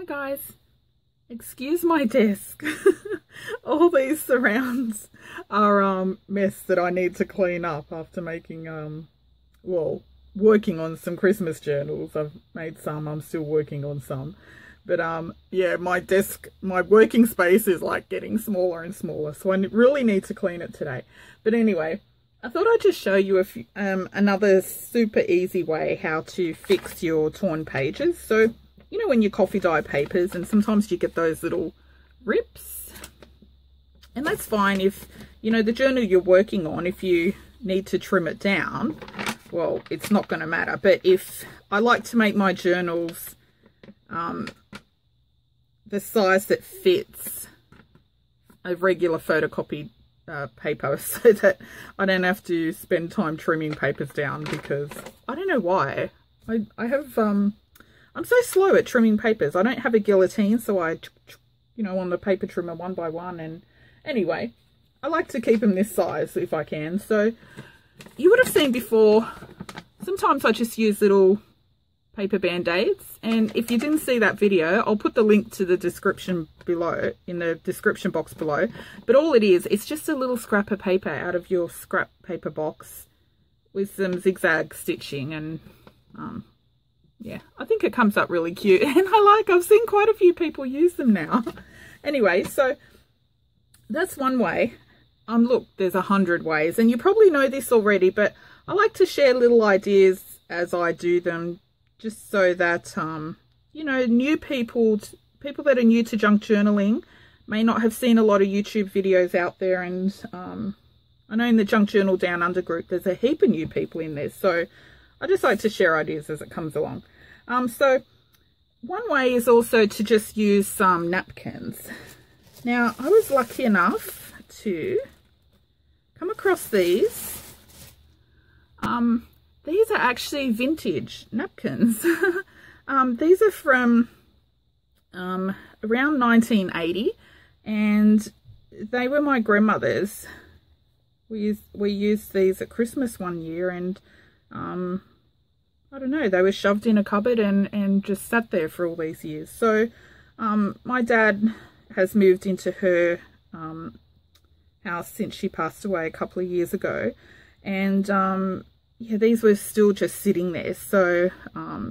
Hi guys, excuse my desk. All these surrounds are mess that I need to clean up after making well, working on some Christmas journals. I've made some, I'm still working on some, but yeah, my desk, my working space is like getting smaller and smaller, so I really need to clean it today. But anyway, I thought I'd just show you a few, another super easy way how to fix your torn pages. So you know when you coffee dye papers and sometimes you get those little rips, and that's fine if, you know, the journal you're working on, if you need to trim it down, well, it's not going to matter. But if I like to make my journals the size that fits a regular photocopied paper, so that I don't have to spend time trimming papers down, because I don't know why. I have I'm so slow at trimming papers. I don't have a guillotine, so I, you know, on the paper trimmer one by one. And anyway, I like to keep them this size if I can. So you would have seen before, sometimes I just use little paper band-aids. And if you didn't see that video, I'll put the link to the description below, in the description box below. But all it is, it's just a little scrap of paper out of your scrap paper box with some zigzag stitching, and yeah, I think it comes up really cute, and I've seen quite a few people use them now. Anyway, so that's one way. Look, there's 100 ways, and you probably know this already, but I like to share little ideas as I do them, just so that, you know, new people that are new to junk journaling may not have seen a lot of YouTube videos out there. And I know in the Junk Journal Down Under group, there's a heap of new people in there. So I just like to share ideas as it comes along. So one way is also to just use some napkins. Now, I was lucky enough to come across these. These are actually vintage napkins. These are from around 1980, and they were my grandmother's. We used these at Christmas one year, and I don't know, they were shoved in a cupboard and just sat there for all these years. So my dad has moved into her house since she passed away a couple of years ago, and yeah, these were still just sitting there. So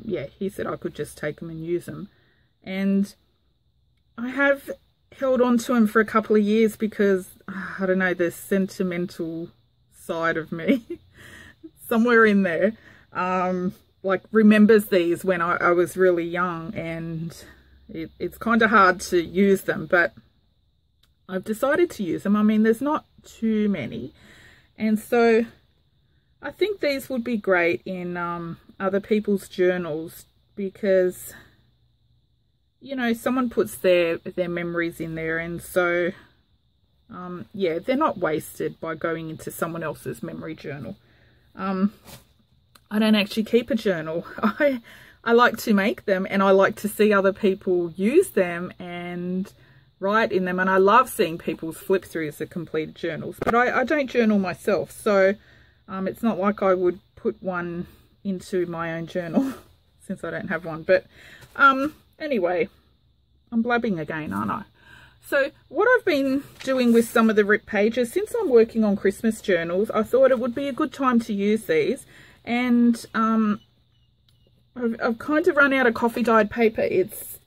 yeah, he said I could just take them and use them, and I have held on to them for a couple of years because I don't know, the sentimental side of me somewhere in there like remembers these when I was really young, and it's kind of hard to use them, but I've decided to use them. I mean, there's not too many, and so I think these would be great in other people's journals, because, you know, someone puts their memories in there, and so yeah, they're not wasted by going into someone else's memory journal. I don't actually keep a journal. I like to make them, and I like to see other people use them and write in them, and I love seeing people's flip throughs of completed journals, but I don't journal myself, so it's not like I would put one into my own journal since I don't have one. But anyway, I'm blabbing again, aren't I? So what I've been doing with some of the ripped pages, since I'm working on Christmas journals, I thought it would be a good time to use these. And I've kind of run out of coffee dyed paper. It's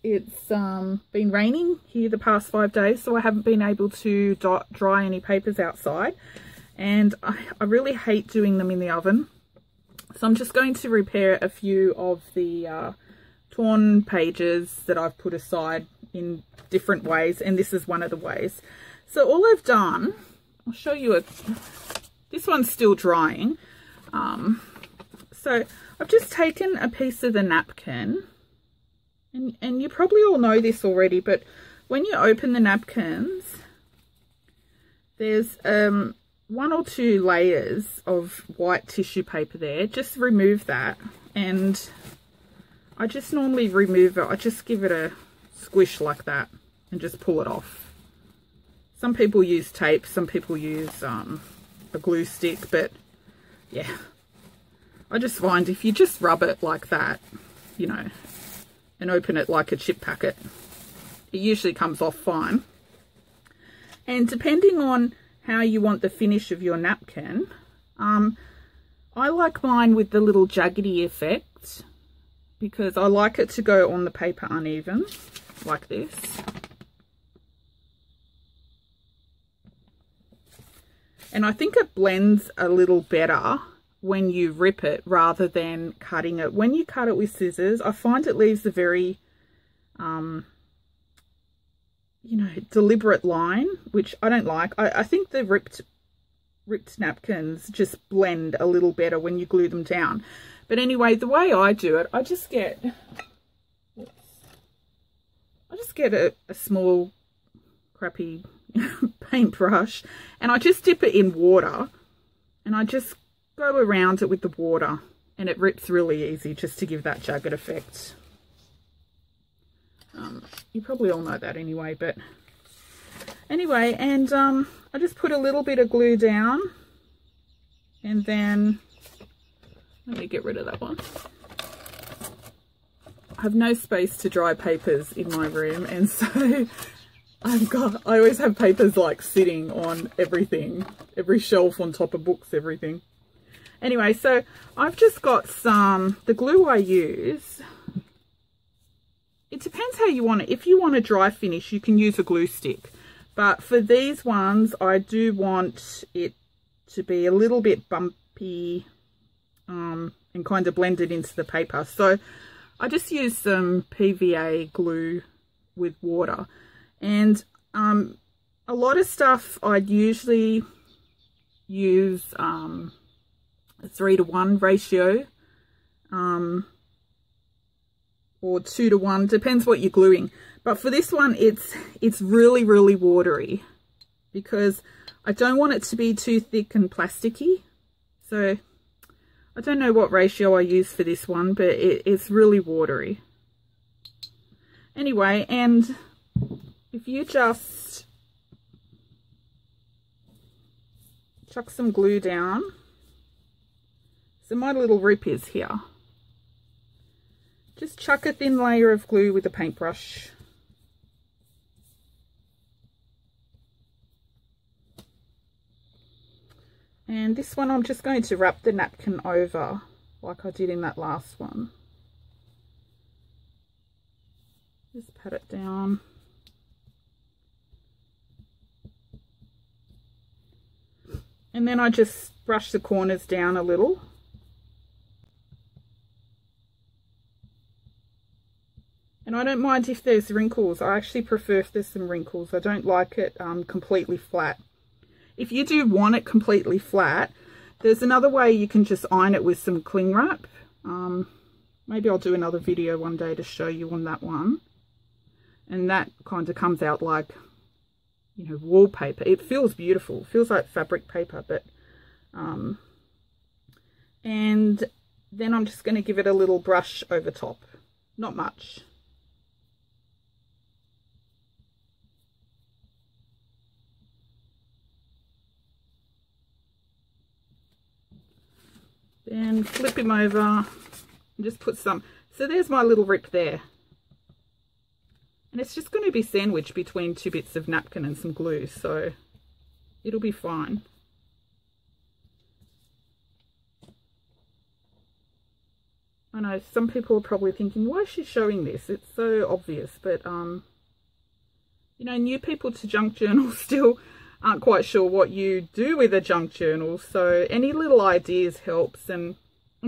been raining here the past 5 days, so I haven't been able to dry any papers outside, and I really hate doing them in the oven. So I'm just going to repair a few of the torn pages that I've put aside in different ways, and this is one of the ways. So all I've done, I'll show you this one's still drying. So I've just taken a piece of the napkin, and you probably all know this already, but when you open the napkins, there's 1 or 2 layers of white tissue paper there. Just remove that, and I just normally remove it. I just give it a squish like that and just pull it off. Some people use tape, some people use a glue stick, but yeah, I just find if you just rub it like that, you know, and open it like a chip packet. It usually comes off fine. And depending on how you want the finish of your napkin, I like mine with the little jaggedy effect because I like it to go on the paper uneven, like this. And I think it blends a little better when you rip it rather than cutting it. When you cut it with scissors, I find it leaves a very, you know, deliberate line, which I don't like. I think the ripped napkins just blend a little better when you glue them down. But anyway, the way I do it, I just get a small crappy paintbrush, and I just dip it in water, and I just go around it with the water, and it rips really easy just to give that jagged effect. You probably all know that anyway, but anyway, and I just put a little bit of glue down, and then let me get rid of that one. I have no space to dry papers in my room, and so I always have papers like sitting on everything, every shelf on top of books, everything. Anyway, so I've just got the glue I use. It depends how you want it. If you want a dry finish, you can use a glue stick. But for these ones, I do want it to be a little bit bumpy and kind of blended into the paper. So I just use some PVA glue with water. And a lot of stuff I'd usually use a 3-to-1 ratio. Or 2-to-1, depends what you're gluing. But for this one, it's really, really watery because I don't want it to be too thick and plasticky. So I don't know what ratio I use for this one, but it's really watery. Anyway, and if you just chuck some glue down. So my little rip is here. Just chuck a thin layer of glue with a paintbrush. And this one I'm just going to wrap the napkin over like I did in that last one. Just pat it down. And then I just brush the corners down a little. And I don't mind if there's wrinkles. I actually prefer if there's some wrinkles. I don't like it completely flat. If you do want it completely flat, there's another way you can just iron it with some cling wrap. Maybe I'll do another video one day to show you on that one. And that kind of comes out like, you know, wallpaper. It feels beautiful. It feels like fabric paper, but and then I'm just going to give it a little brush over top. Not much. Then flip him over and just put some. So there's my little rip there. And it's just going to be sandwiched between 2 bits of napkin and some glue, so it'll be fine. I know some people are probably thinking, why is she showing this? It's so obvious, but you know, new people to junk journals still aren't quite sure what you do with a junk journal, so any little ideas helps. And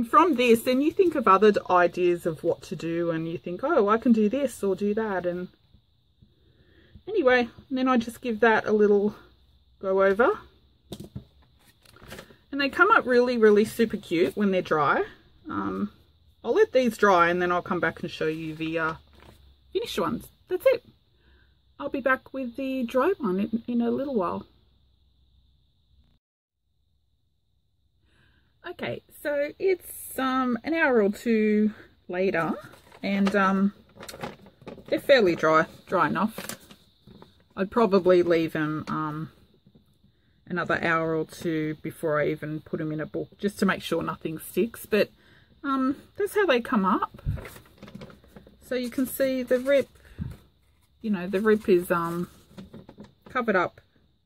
from this, then you think of other ideas of what to do, and you think, oh, I can do this or do that. And anyway, then I just give that a little go over. And they come up really, really super cute when they're dry. I'll let these dry and then I'll come back and show you the finished ones. That's it. I'll be back with the dry one in a little while. Okay, so it's an hour or two later, and they're fairly dry enough. I'd probably leave them another hour or two before I even put them in a book, just to make sure nothing sticks. But that's how they come up. So you can see the rip, you know, the rip is covered up.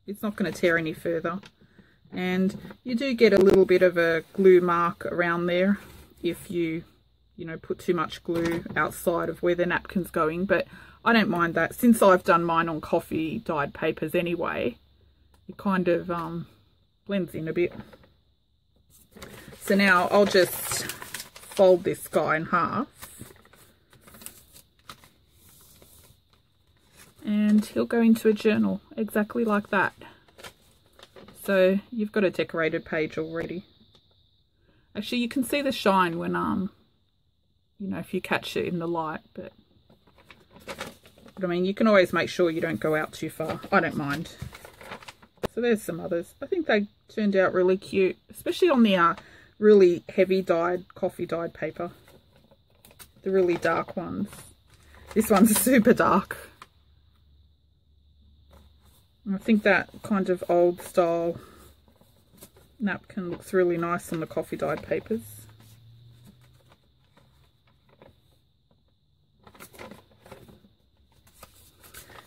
It's not going to tear any further. And you do get a little bit of a glue mark around there if you know, put too much glue outside of where the napkin's going, but I don't mind that. Since I've done mine on coffee dyed papers anyway, it kind of blends in a bit. So now I'll just fold this guy in half. And he'll go into a journal exactly like that. So you've got a decorated page already. Actually, you can see the shine when, you know, if you catch it in the light, but I mean, you can always make sure you don't go out too far. I don't mind. So there's some others. I think they turned out really cute, especially on the really heavy dyed, coffee dyed paper. The really dark ones. This one's super dark. I think that kind of old style napkin looks really nice on the coffee dyed papers.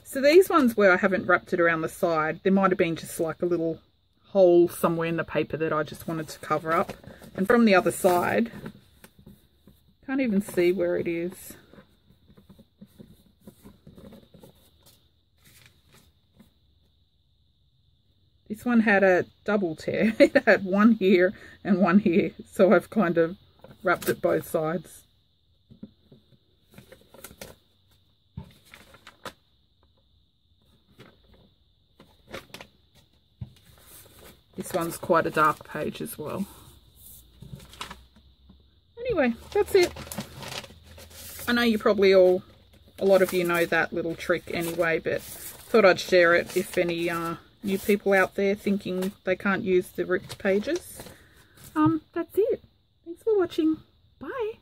So these ones where I haven't wrapped it around the side, there might have been just like a little hole somewhere in the paper that I just wanted to cover up. And from the other side, can't even see where it is. This one had a double tear. It had one here and one here. So I've kind of wrapped it both sides. This one's quite a dark page as well. Anyway, that's it. I know you probably a lot of you know that little trick anyway, but thought I'd share it if any new people out there thinking they can't use the ripped pages. That's it. Thanks for watching. Bye.